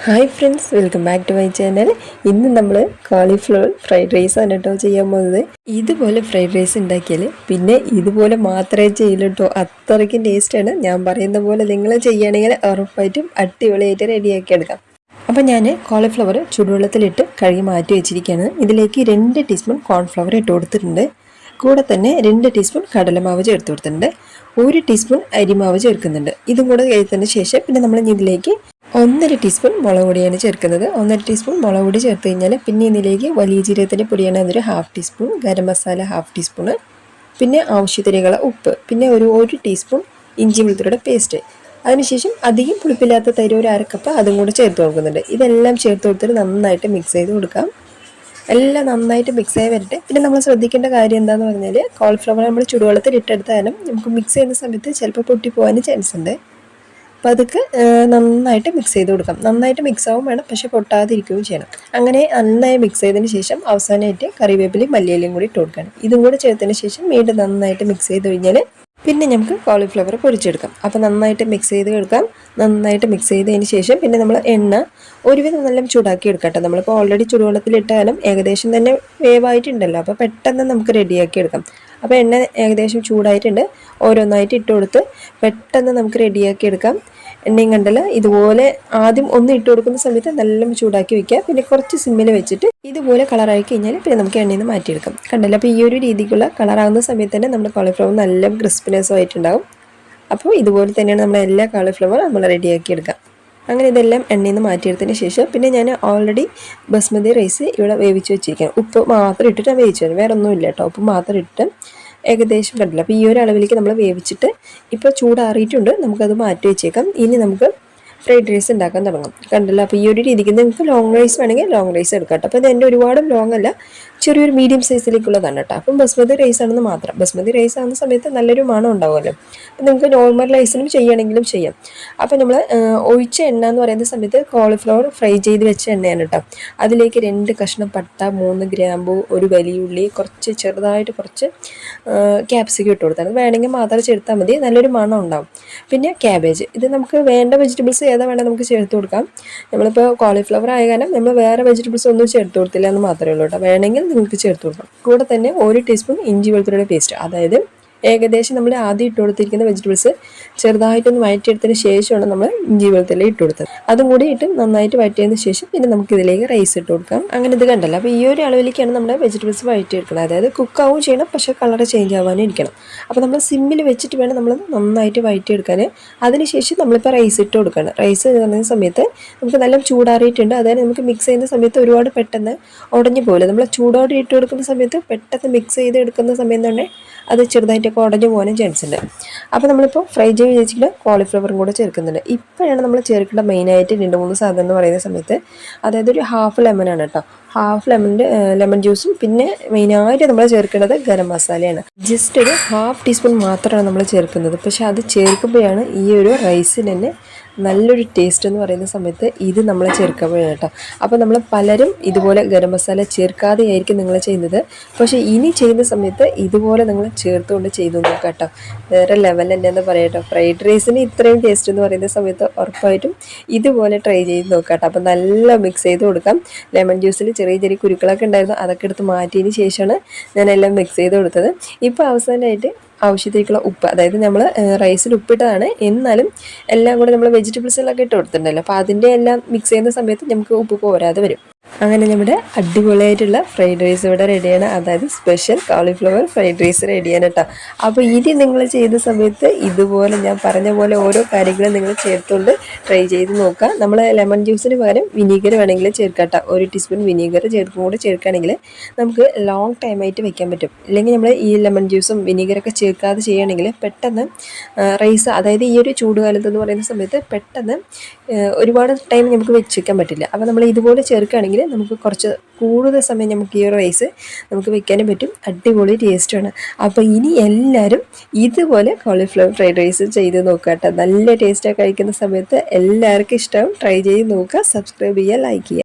Hi friends, welcome back to my channel. ഇന്ന് നമ്മൾ cauliflower fried rice ആണ് കേട്ടോ ചെയ്യാൻ പോകുന്നത്. ഇതുപോലെ ഫ്രൈഡ് റൈസ് ഉണ്ടാക്കിയാൽ പിന്നെ ഇതുപോലെ മാത്രമേ ചെയ്യൂ കേട്ടോ. അത്രയ്ക്കും ടേസ്റ്റാണ്. ഞാൻ പറയുന്ന പോലെ നിങ്ങൾ ചെയ്യുകയാണെങ്കിൽ ഉറപ്പായിട്ടും അടിപൊളിയായിട്ട് റെഡിയാക്കി എടുക്കാം. അപ്പോൾ ഞാൻ കോളിഫ്ലവർ ചൂടുവെള്ളത്തിലിട്ട് കഴുകി മാറ്റി വെച്ചിരിക്കുകയാണ്. ഇതിലേക്ക് 2 ടീസ്പൂൺ കോൺഫ്ലവർ ഇട്ട് കൊടുത്തിട്ടുണ്ട്. കൂടെ തന്നെ 2 ടീസ്പൂൺ കടലമാവ് ചേർത്ത് കൊടുത്തിട്ടുണ്ട്. 1 ടീസ്പൂൺ അരിമാവ് ചേർക്കുന്നുണ്ട്. ഇതും കൂടെ കഴിച്ചതിന് ശേഷം പിന്നെ നമ്മൾ ഇതിലേക്ക് 1.5 ടീസ്പൂൺ മുളക് പൊടിയാണ് ചേർക്കുന്നത്. 1.5 ടീസ്പൂൺ മുളക് പൊടി ചേർത്ത് കഴിഞ്ഞാൽ പിന്നെ ഇതിലേക്ക് വലിയ ജീരകത്തിൻ്റെ പൊടിയാണ്, അതൊരു 1/2 ടീസ്പൂൺ, ഗരം മസാല 1/2 ടീസ്പൂണ്, പിന്നെ ആവശ്യത്തിനുള്ള ഉപ്പ്, പിന്നെ ഒരു ടീസ്പൂൺ ഇഞ്ചി വെളുത്തുള്ളിയുടെ പേസ്റ്റ്. അതിനുശേഷം അധികം പുളിപ്പില്ലാത്ത തൈര് ഒരു 1/2 കപ്പ് അതും കൂടെ ചേർത്ത് കൊടുക്കുന്നുണ്ട്. ഇതെല്ലാം ചേർത്ത് കൊടുത്തിട്ട് നന്നായിട്ട് മിക്സ് ചെയ്ത് കൊടുക്കാം. എല്ലാം നന്നായിട്ട് മിക്സ് ആയി വരട്ടെ. പിന്നെ നമ്മൾ ശ്രദ്ധിക്കേണ്ട കാര്യം എന്താണെന്ന് പറഞ്ഞാൽ കോളിഫ്ലവർ നമ്മൾ ചുടുവെള്ളത്തിൽ ഇട്ടെടുത്താലും നമുക്ക് മിക്സ് ചെയ്യുന്ന സമയത്ത് ചിലപ്പോൾ പൊട്ടിപ്പോകാൻ ചാൻസ് ഉണ്ട്. അപ്പോൾ അതൊക്കെ നന്നായിട്ട് മിക്സ് ചെയ്ത് കൊടുക്കാം. നന്നായിട്ട് മിക്സ് ആവും വേണം, പക്ഷേ പൊട്ടാതിരിക്കുകയും ചെയ്യണം. അങ്ങനെ നന്നായി മിക്സ് ചെയ്തതിന് ശേഷം അവസാനമായിട്ട് കറിവേപ്പിലയും മല്ലിയിലയും കൂടി ഇട്ട് കൊടുക്കണം. ഇതും കൂടി ചേർത്തതിന് ശേഷം വീണ്ടും നന്നായിട്ട് മിക്സ് ചെയ്ത് കഴിഞ്ഞാൽ പിന്നെ നമുക്ക് കോളിഫ്ലവർ പൊരിച്ചെടുക്കാം. അപ്പോൾ നന്നായിട്ട് മിക്സ് ചെയ്ത് എടുക്കാം. നന്നായിട്ട് മിക്സ് ചെയ്തതിന് ശേഷം പിന്നെ നമ്മൾ എണ്ണ ഒരുവിധം നല്ല ചൂടാക്കി എടുക്കട്ടെ. നമ്മളിപ്പോൾ ഓൾറെഡി ചൂടുവെള്ളത്തിലിട്ടാലും ഏകദേശം തന്നെ വേവായിട്ടുണ്ടല്ലോ, അപ്പോൾ പെട്ടെന്ന് നമുക്ക് റെഡിയാക്കി എടുക്കാം. അപ്പോൾ എണ്ണ ഏകദേശം ചൂടായിട്ടുണ്ട്. ഓരോന്നായിട്ട് ഇട്ട് കൊടുത്ത് പെട്ടെന്ന് നമുക്ക് റെഡിയാക്കി എടുക്കാം. എണ്ണയും കണ്ടല്ല ഇതുപോലെ ആദ്യം ഒന്ന് ഇട്ട് കൊടുക്കുന്ന സമയത്ത് നല്ല ചൂടാക്കി വയ്ക്കുക. പിന്നെ കുറച്ച് സിമ്മിൽ വെച്ചിട്ട് ഇതുപോലെ കളറായി കഴിഞ്ഞാൽ പിന്നെ നമുക്ക് എണ്ണയിൽ നിന്ന് മാറ്റിയെടുക്കാം. കണ്ടല്ലോ, അപ്പോൾ ഈ ഒരു രീതിക്കുള്ള കളറാകുന്ന സമയത്ത് തന്നെ നമ്മുടെ കോളിഫ്ലവർ നല്ല ക്രിസ്പിനെസ്സും ആയിട്ടുണ്ടാകും. അപ്പോൾ ഇതുപോലെ തന്നെയാണ് നമ്മൾ എല്ലാ കോളിഫ്ലവർ നമ്മൾ റെഡിയാക്കി എടുക്കാം. അങ്ങനെ ഇതെല്ലാം എണ്ണയിൽ നിന്ന് മാറ്റിയെടുത്തതിന് ശേഷം പിന്നെ ഞാൻ ഓൾറെഡി ബസ്മതി റൈസ് ഇവിടെ വേവിച്ച് വെച്ചിരിക്കാം. ഉപ്പ് മാത്രം ഇട്ടിട്ട് വേവിച്ചു, വേറെ ഒന്നുമില്ല കേട്ടോ. ഉപ്പ് മാത്രം ഇട്ടിട്ട് ഏകദേശം കണ്ടില്ല. അപ്പോൾ ഈ ഒരു അളവിലേക്ക് നമ്മൾ വേവിച്ചിട്ട് ഇപ്പോൾ ചൂടാറിയിട്ടുണ്ട്, നമുക്കത് മാറ്റി വെച്ചേക്കാം. ഇനി നമുക്ക് ഫ്രൈഡ് റൈസ് ഉണ്ടാക്കാൻ തുടങ്ങാം. കണ്ടല്ലോ, അപ്പോൾ ഈ ഒരു രീതിക്ക് നിങ്ങൾക്ക് ലോങ് റൈസ് വേണമെങ്കിൽ ലോങ് റൈസ് എടുക്കാം കേട്ടോ. അപ്പോൾ ഇത് എൻ്റെ ഒരുപാട് ലോങ് അല്ല, ചെറിയൊരു മീഡിയം സൈസിലേക്കുള്ളതാണ് കേട്ടോ. അപ്പം ബസ്മതി റൈസ് ആണെന്ന് മാത്രം. ബസ്മതി റൈസ് ആകുന്ന സമയത്ത് നല്ലൊരു മണം ഉണ്ടാവുമല്ലോ. അപ്പം നിങ്ങൾക്ക് നോർമൽ റൈസിനും ചെയ്യണമെങ്കിലും ചെയ്യാം. അപ്പോൾ നമ്മൾ ഒഴിച്ച എണ്ണ എന്ന് പറയുന്ന സമയത്ത് കോളിഫ്ലവർ ഫ്രൈ ചെയ്ത് വെച്ച എണ്ണയാണ് കേട്ടോ. അതിലേക്ക് 2 കഷ്ണം പട്ട, 3 ഗ്രാമ്പൂ, ഒരു വലിയ ഉള്ളി, ചെറുതായിട്ട് കുറച്ച് ക്യാപ്സിക്കം ഇട്ട് കൊടുത്താൽ വേണമെങ്കിൽ മാത്രം ചേർത്താൽ മതി, നല്ലൊരു മണം ഉണ്ടാവും. പിന്നെ ക്യാബേജ്, ഇത് നമുക്ക് വേണ്ട വെജിറ്റബിൾസ് ഏതാ വേണം നമുക്ക് ചേർത്ത് കൊടുക്കാം. നമ്മളിപ്പോൾ കോളിഫ്ലവർ ആയ കാരണം നമ്മൾ വേറെ വെജിറ്റബിൾസ് ഒന്നും ചേർത്ത് കൊടുത്തില്ല എന്ന് മാത്രമേ ഉള്ളൂ കേട്ടോ. വേണമെങ്കിൽ നിങ്ങൾക്ക് ചേർത്ത് കൊടുക്കാം. കൂടെ തന്നെ 1 ടീസ്പൂൺ ഇഞ്ചി വെളുത്തുള്ളിയുടെ പേസ്റ്റ്, അതായത് ഏകദേശം നമ്മൾ ആദ്യം ഇട്ട് കൊടുത്തിരിക്കുന്ന വെജിറ്റബിൾസ് ചെറുതായിട്ടൊന്ന് വഴറ്റിയെടുത്തതിന് ശേഷമാണ് നമ്മൾ ഇഞ്ചി വെളുത്തുള്ളി ഇട്ട് കൊടുത്തത്. അതും കൂടി ഇട്ട് നന്നായിട്ട് വഴറ്റിയതിന് ശേഷം പിന്നെ നമുക്ക് ഇതിലേക്ക് റൈസ് ഇട്ട് കൊടുക്കാം. അങ്ങനെ ഇത് കണ്ടല്ലോ. അപ്പോൾ ഈ ഒരു അളവിലേക്കാണ് നമ്മുടെ വെജിറ്റബിൾസ് വഴറ്റിയെടുക്കുന്നത്. അതായത് കുക്കാവും ചെയ്യണം, പക്ഷേ കളർ ചേഞ്ച് ആവാനും ഇരിക്കണം. അപ്പോൾ നമ്മൾ സിമ്മിൽ വെച്ചിട്ട് വേണം നമ്മൾ നന്നായിട്ട് വഴറ്റിയെടുക്കാൻ. അതിനുശേഷം നമ്മളിപ്പോൾ റൈസ് ഇട്ട് കൊടുക്കണം. റൈസ് ഇടുന്ന സമയത്ത് നമുക്ക് നല്ല ചൂടാറിയിട്ടുണ്ട്. അതായത് നമുക്ക് മിക്സ് ചെയ്യുന്ന സമയത്ത് ഒരുപാട് പെട്ടെന്ന് ഉടഞ്ഞു പോലെ. നമ്മൾ ചൂടോടെ ഇട്ട് കൊടുക്കുന്ന സമയത്ത് പെട്ടെന്ന് മിക്സ് ചെയ്ത് എടുക്കുന്ന സമയം തന്നെ അത് ചെറുതായിട്ടൊക്കെ ഉടഞ്ഞു പോകാനും ചാൻസ് ഉണ്ട്. അപ്പോൾ നമ്മളിപ്പോൾ ഫ്രൈ ചെയ്ത് വെച്ചിട്ട് കോളിഫ്ലവറും കൂടെ ചേർക്കുന്നുണ്ട്. ഇപ്പോഴാണ് നമ്മൾ ചേർക്കേണ്ട മെയിനായിട്ട് 2-3 സാധനം എന്ന് പറയുന്ന സമയത്ത്, അതായത് ഒരു ഹാഫ് ലെമനാണ് കേട്ടോ. ഹാഫ് ലെമൺ ജ്യൂസും പിന്നെ മെയിനായിട്ട് നമ്മൾ ചേർക്കേണ്ടത് ഗരം മസാലയാണ്. ജസ്റ്റ് ഒരു 1/2 ടീസ്പൂൺ മാത്രമാണ് നമ്മൾ ചേർക്കുന്നത്. പക്ഷേ അത് ചേർക്കുമ്പോഴാണ് ഈ ഒരു റൈസിന് തന്നെ നല്ലൊരു ടേസ്റ്റ് എന്ന് പറയുന്ന സമയത്ത് ഇത് നമ്മൾ ചേർക്കുമ്പോഴാണ് കേട്ടോ. അപ്പോൾ നമ്മൾ പലരും ഇതുപോലെ ഗരം മസാല ചേർക്കാതെയായിരിക്കും നിങ്ങൾ ചെയ്യുന്നത്. പക്ഷേ ഇനി ചെയ്യുന്ന സമയത്ത് ഇതുപോലെ നിങ്ങൾ ചേർത്തുകൊണ്ട് ചെയ്തു നോക്കാം കേട്ടോ. വേറെ ലെവൽ തന്നെയെന്ന് പറയാം കേട്ടോ. ഫ്രൈഡ് റൈസിന് ഇത്രയും ടേസ്റ്റ് എന്ന് പറയുന്ന സമയത്ത് ഉറപ്പായിട്ടും ഇതുപോലെ ട്രൈ ചെയ്ത് നോക്കാം കേട്ടോ. അപ്പോൾ നല്ല മിക്സ് ചെയ്ത് കൊടുക്കാം. ലെമൺ ജ്യൂസിൽ ചെറിയ കുരുക്കളൊക്കെ ഉണ്ടായിരുന്നു, അതൊക്കെ എടുത്ത് മാറ്റിയതിന് ശേഷമാണ് ഞാനെല്ലാം മിക്സ് ചെയ്ത് കൊടുത്തത്. ഇപ്പോൾ അവസാനമായിട്ട് ആവശ്യത്തേക്കുള്ള ഉപ്പ്, അതായത് നമ്മൾ റൈസിൽ ഉപ്പിട്ടതാണ്, എന്നാലും എല്ലാം കൂടെ നമ്മൾ വെജിറ്റബിൾസിലൊക്കെ ഇട്ട് കൊടുത്തിട്ടുണ്ടല്ലോ. അപ്പോൾ അതിൻ്റെ എല്ലാം മിക്സ് ചെയ്യുന്ന സമയത്ത് നമുക്ക് ഉപ്പ് പോരാതെ വരും. അങ്ങനെ നമ്മുടെ അടിപൊളിയായിട്ടുള്ള ഫ്രൈഡ് റൈസ് ഇവിടെ റെഡിയാണ്. അതായത് സ്പെഷ്യൽ കോളിഫ്ലവർ ഫ്രൈഡ് റൈസ് റെഡിയാണ് കേട്ടോ. അപ്പോൾ ഇനി നിങ്ങൾ ചെയ്ത സമയത്ത് ഇതുപോലെ ഞാൻ പറഞ്ഞ പോലെ ഓരോ കാര്യങ്ങളും നിങ്ങൾ ചേർത്തുകൊണ്ട് ട്രൈ ചെയ്ത് നോക്കുക. നമ്മൾ ലെമൺ ജ്യൂസിന് പകരം വിനീഗർ വേണമെങ്കിൽ ചേർക്കാം കേട്ടോ. 1 ടീസ്പൂൺ വിനീഗർ ചേർക്കുകയാണെങ്കിൽ നമുക്ക് ലോങ് ടൈമായിട്ട് വെക്കാൻ പറ്റും. ഇല്ലെങ്കിൽ നമ്മൾ ഈ ലെമൺ ജ്യൂസും വിനീഗറൊക്കെ ചേർക്കാതെ ചെയ്യുകയാണെങ്കിൽ പെട്ടെന്ന് റൈസ്, അതായത് ഈ ഒരു ചൂടുകാലത്ത് എന്ന് പറയുന്ന സമയത്ത് പെട്ടെന്ന് ഒരുപാട് ടൈം നമുക്ക് വെക്കാൻ പറ്റില്ല. അപ്പോൾ നമ്മൾ ഇതുപോലെ ചേർക്കുകയാണെങ്കിൽ നമുക്ക് കുറച്ച് കൂടുതൽ സമയം നമുക്ക് ഈ റൈസ് നമുക്ക് വെക്കാനും പറ്റും. അടിപൊളി ടേസ്റ്റാണ്. അപ്പോൾ ഇനി എല്ലാവരും ഇതുപോലെ കോളിഫ്ലവർ ഫ്രൈഡ് റൈസ് ചെയ്ത് നോക്കുക കേട്ടോ. നല്ല ടേസ്റ്റാണ്. കഴിക്കുന്ന സമയത്ത് എല്ലാവർക്കും ഇഷ്ടമാവും. ട്രൈ ചെയ്ത് നോക്കുക. സബ്സ്ക്രൈബ് ചെയ്യുക, ലൈക്ക് ചെയ്യുക.